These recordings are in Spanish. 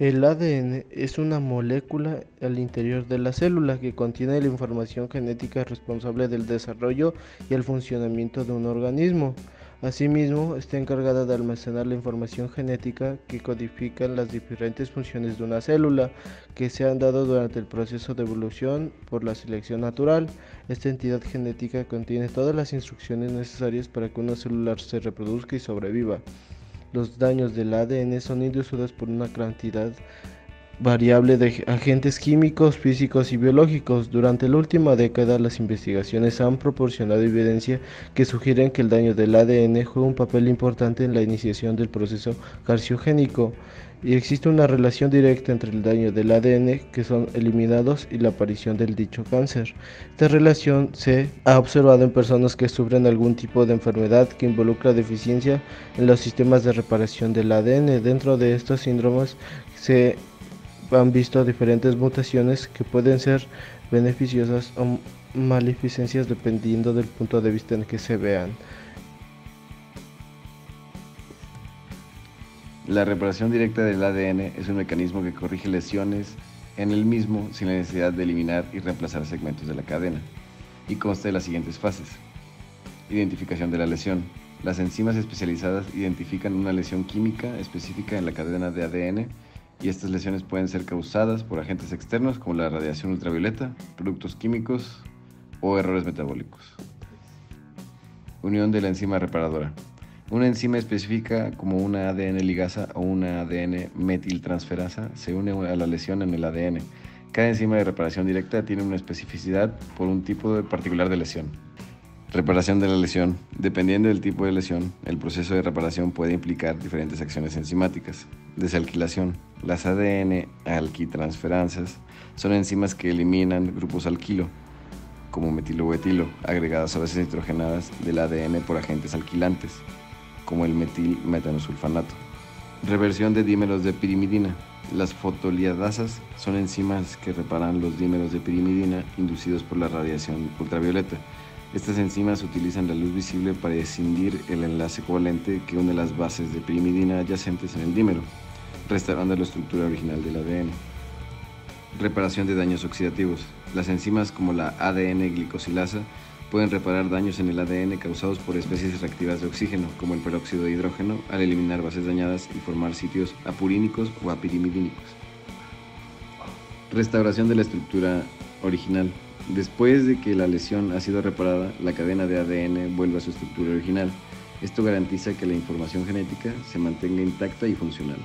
El ADN es una molécula al interior de la célula que contiene la información genética responsable del desarrollo y el funcionamiento de un organismo. Asimismo, está encargada de almacenar la información genética que codifica las diferentes funciones de una célula que se han dado durante el proceso de evolución por la selección natural. Esta entidad genética contiene todas las instrucciones necesarias para que una célula se reproduzca y sobreviva. Los daños del ADN son inducidos por una cantidad variable de agentes químicos, físicos y biológicos. Durante la última década, las investigaciones han proporcionado evidencia que sugieren que el daño del ADN juega un papel importante en la iniciación del proceso carcinogénico y existe una relación directa entre el daño del ADN que son eliminados y la aparición del dicho cáncer. Esta relación se ha observado en personas que sufren algún tipo de enfermedad que involucra deficiencia en los sistemas de reparación del ADN. Dentro de estos síndromes se han visto diferentes mutaciones que pueden ser beneficiosas o maleficencias dependiendo del punto de vista en que se vean. La reparación directa del ADN es un mecanismo que corrige lesiones en el mismo sin la necesidad de eliminar y reemplazar segmentos de la cadena, y consta de las siguientes fases. Identificación de la lesión. Las enzimas especializadas identifican una lesión química específica en la cadena de ADN y estas lesiones pueden ser causadas por agentes externos como la radiación ultravioleta, productos químicos o errores metabólicos. Unión de la enzima reparadora. Una enzima específica como una ADN ligasa o una ADN metiltransferasa se une a la lesión en el ADN. Cada enzima de reparación directa tiene una especificidad por un tipo particular de lesión. Reparación de la lesión. Dependiendo del tipo de lesión, el proceso de reparación puede implicar diferentes acciones enzimáticas. Desalquilación. Las ADN alquitransferansas son enzimas que eliminan grupos alquilo, como metilo o etilo, agregadas a bases nitrogenadas del ADN por agentes alquilantes, como el metil-metanosulfanato. Reversión de dímeros de pirimidina. Las fosfoliadasas son enzimas que reparan los dímeros de pirimidina inducidos por la radiación ultravioleta. Estas enzimas utilizan la luz visible para escindir el enlace covalente que une las bases de pirimidina adyacentes en el dímero, restaurando la estructura original del ADN. Reparación de daños oxidativos. Las enzimas como la ADN glicosilasa pueden reparar daños en el ADN causados por especies reactivas de oxígeno, como el peróxido de hidrógeno, al eliminar bases dañadas y formar sitios apurínicos o apirimidínicos. Restauración de la estructura original. Después de que la lesión ha sido reparada, la cadena de ADN vuelve a su estructura original. Esto garantiza que la información genética se mantenga intacta y funcional.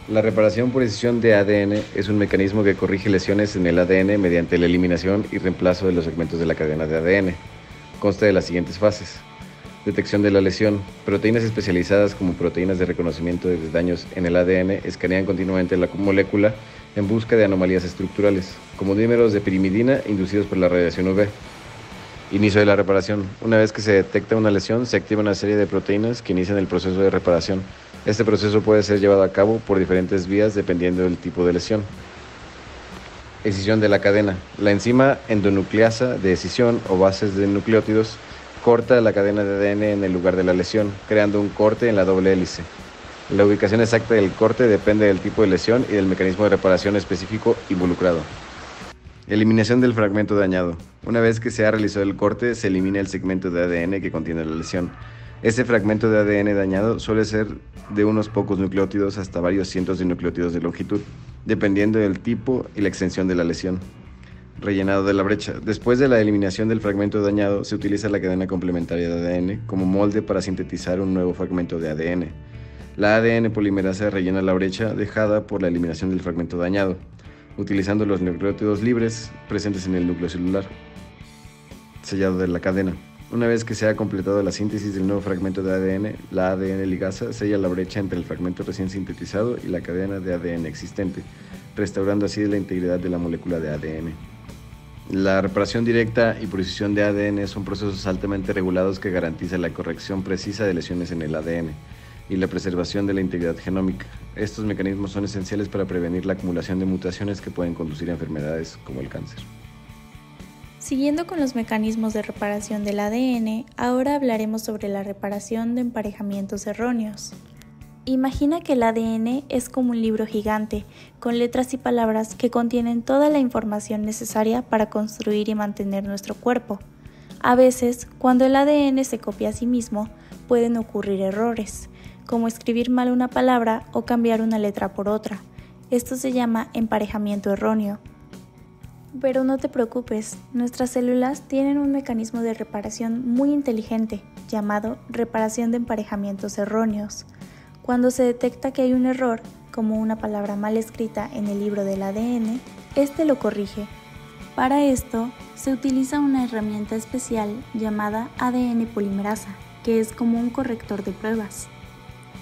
La reparación por escisión de ADN es un mecanismo que corrige lesiones en el ADN mediante la eliminación y reemplazo de los segmentos de la cadena de ADN. Consta de las siguientes fases. Detección de la lesión. Proteínas especializadas como proteínas de reconocimiento de daños en el ADN escanean continuamente la molécula en busca de anomalías estructurales, como dímeros de pirimidina inducidos por la radiación UV. Inicio de la reparación. Una vez que se detecta una lesión, se activa una serie de proteínas que inician el proceso de reparación. Este proceso puede ser llevado a cabo por diferentes vías dependiendo del tipo de lesión. Escisión de la cadena. La enzima endonucleasa de escisión o bases de nucleótidos corta la cadena de ADN en el lugar de la lesión, creando un corte en la doble hélice. La ubicación exacta del corte depende del tipo de lesión y del mecanismo de reparación específico involucrado. Eliminación del fragmento dañado. Una vez que se ha realizado el corte, se elimina el segmento de ADN que contiene la lesión. Este fragmento de ADN dañado suele ser de unos pocos nucleótidos hasta varios cientos de nucleótidos de longitud, dependiendo del tipo y la extensión de la lesión. Rellenado de la brecha. Después de la eliminación del fragmento dañado, se utiliza la cadena complementaria de ADN como molde para sintetizar un nuevo fragmento de ADN. La ADN polimerasa rellena la brecha dejada por la eliminación del fragmento dañado, utilizando los nucleótidos libres presentes en el núcleo celular. Sellado de la cadena. Una vez que se ha completado la síntesis del nuevo fragmento de ADN, la ADN ligasa sella la brecha entre el fragmento recién sintetizado y la cadena de ADN existente, restaurando así la integridad de la molécula de ADN. La reparación directa y precisión de ADN son procesos altamente regulados que garantizan la corrección precisa de lesiones en el ADN y la preservación de la integridad genómica. Estos mecanismos son esenciales para prevenir la acumulación de mutaciones que pueden conducir a enfermedades como el cáncer. Siguiendo con los mecanismos de reparación del ADN, ahora hablaremos sobre la reparación de emparejamientos erróneos. Imagina que el ADN es como un libro gigante, con letras y palabras que contienen toda la información necesaria para construir y mantener nuestro cuerpo. A veces, cuando el ADN se copia a sí mismo, pueden ocurrir errores, como escribir mal una palabra o cambiar una letra por otra. Esto se llama emparejamiento erróneo. Pero no te preocupes, nuestras células tienen un mecanismo de reparación muy inteligente, llamado reparación de emparejamientos erróneos. Cuando se detecta que hay un error, como una palabra mal escrita en el libro del ADN, este lo corrige. Para esto, se utiliza una herramienta especial llamada ADN polimerasa, que es como un corrector de pruebas.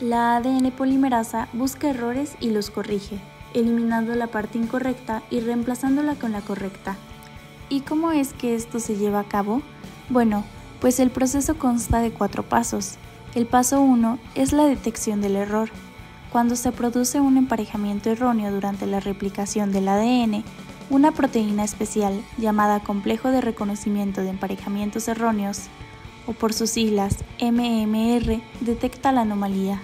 La ADN polimerasa busca errores y los corrige, eliminando la parte incorrecta y reemplazándola con la correcta. ¿Y cómo es que esto se lleva a cabo? Bueno, pues el proceso consta de 4 pasos. El paso 1 es la detección del error. Cuando se produce un emparejamiento erróneo durante la replicación del ADN, una proteína especial llamada complejo de reconocimiento de emparejamientos erróneos, o por sus siglas MMR, detecta la anomalía.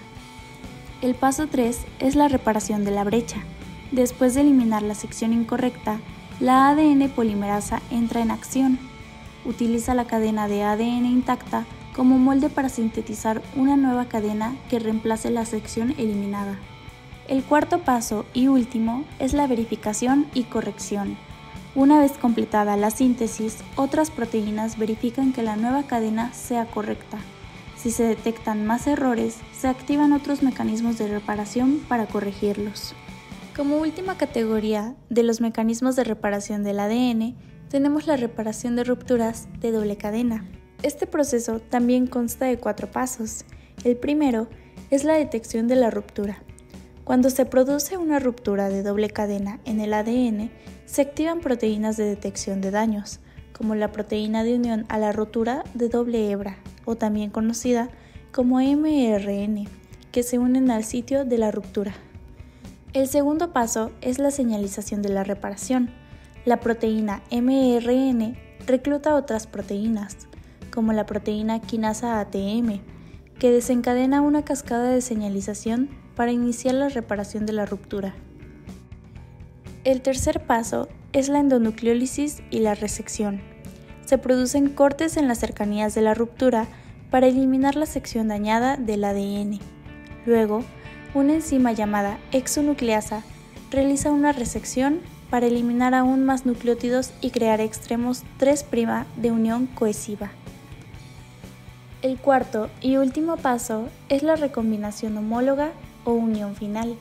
El paso 3 es la reparación de la brecha. Después de eliminar la sección incorrecta, la ADN polimerasa entra en acción. Utiliza la cadena de ADN intacta como molde para sintetizar una nueva cadena que reemplace la sección eliminada. El cuarto paso y último es la verificación y corrección. Una vez completada la síntesis, otras proteínas verifican que la nueva cadena sea correcta. Si se detectan más errores, se activan otros mecanismos de reparación para corregirlos. Como última categoría de los mecanismos de reparación del ADN, tenemos la reparación de rupturas de doble cadena. Este proceso también consta de 4 pasos. El primero es la detección de la ruptura. Cuando se produce una ruptura de doble cadena en el ADN, se activan proteínas de detección de daños, como la proteína de unión a la rotura de doble hebra, o también conocida como mRN, que se unen al sitio de la ruptura. El segundo paso es la señalización de la reparación. La proteína mRN recluta otras proteínas, como la proteína quinasa ATM, que desencadena una cascada de señalización para iniciar la reparación de la ruptura. El tercer paso es la endonucleólisis y la resección. Se producen cortes en las cercanías de la ruptura para eliminar la sección dañada del ADN. Luego, una enzima llamada exonucleasa realiza una resección para eliminar aún más nucleótidos y crear extremos 3' de unión cohesiva. El cuarto y último paso es la recombinación homóloga o unión final.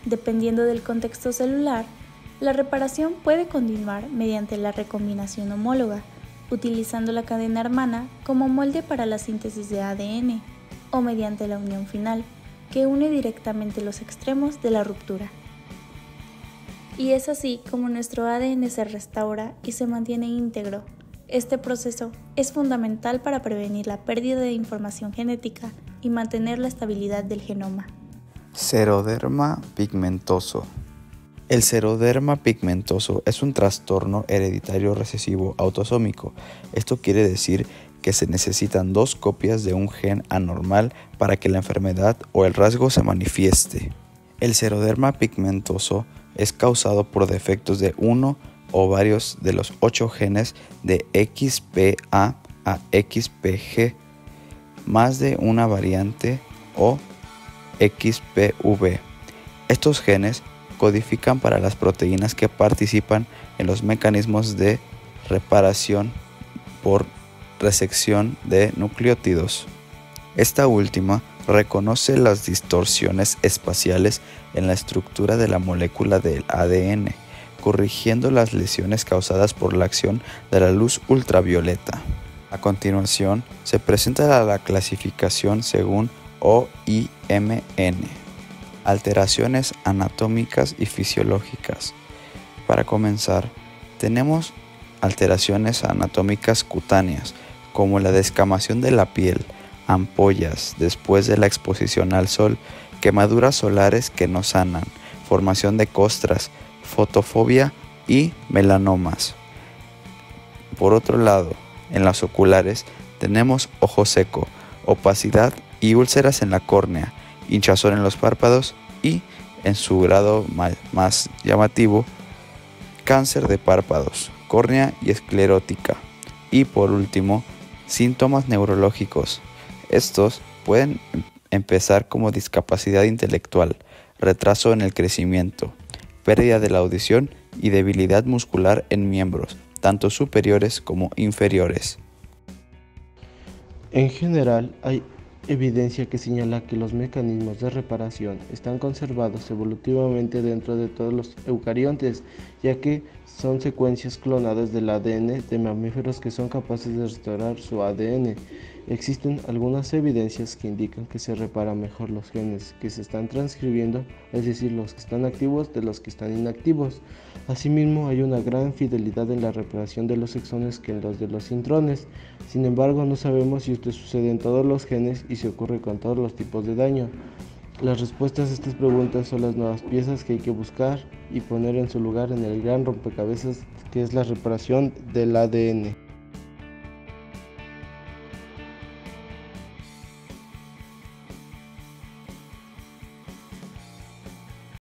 Dependiendo del contexto celular, la reparación puede continuar mediante la recombinación homóloga, utilizando la cadena hermana como molde para la síntesis de ADN, o mediante la unión final, que une directamente los extremos de la ruptura. Y es así como nuestro ADN se restaura y se mantiene íntegro. Este proceso es fundamental para prevenir la pérdida de información genética y mantener la estabilidad del genoma. Xeroderma pigmentoso. El xeroderma pigmentoso es un trastorno hereditario recesivo autosómico. Esto quiere decir que se necesitan 2 copias de un gen anormal para que la enfermedad o el rasgo se manifieste. El xeroderma pigmentoso es causado por defectos de uno o varios de los 8 genes de XPA a XPG, más de una variante o XPV. Estos genes codifican para las proteínas que participan en los mecanismos de reparación por resección de nucleótidos. Esta última reconoce las distorsiones espaciales en la estructura de la molécula del ADN, corrigiendo las lesiones causadas por la acción de la luz ultravioleta. A continuación, se presenta la clasificación según OIMN. Alteraciones anatómicas y fisiológicas. Para comenzar, tenemos alteraciones anatómicas cutáneas, como la descamación de la piel, ampollas después de la exposición al sol, quemaduras solares que no sanan, formación de costras, fotofobia y melanomas. Por otro lado, en las oculares tenemos ojo seco, opacidad y úlceras en la córnea, hinchazón en los párpados y, en su grado más llamativo, cáncer de párpados, córnea y esclerótica. Y por último, síntomas neurológicos. Estos pueden empezar como discapacidad intelectual, retraso en el crecimiento, pérdida de la audición y debilidad muscular en miembros, tanto superiores como inferiores. En general, hay evidencia que señala que los mecanismos de reparación están conservados evolutivamente dentro de todos los eucariontes, ya que son secuencias clonadas del ADN de mamíferos que son capaces de restaurar su ADN. Existen algunas evidencias que indican que se reparan mejor los genes que se están transcribiendo, es decir, los que están activos de los que están inactivos. Asimismo, hay una gran fidelidad en la reparación de los exones que en los de los intrones. Sin embargo, no sabemos si esto sucede en todos los genes y si ocurre con todos los tipos de daño. Las respuestas a estas preguntas son las nuevas piezas que hay que buscar y poner en su lugar en el gran rompecabezas que es la reparación del ADN.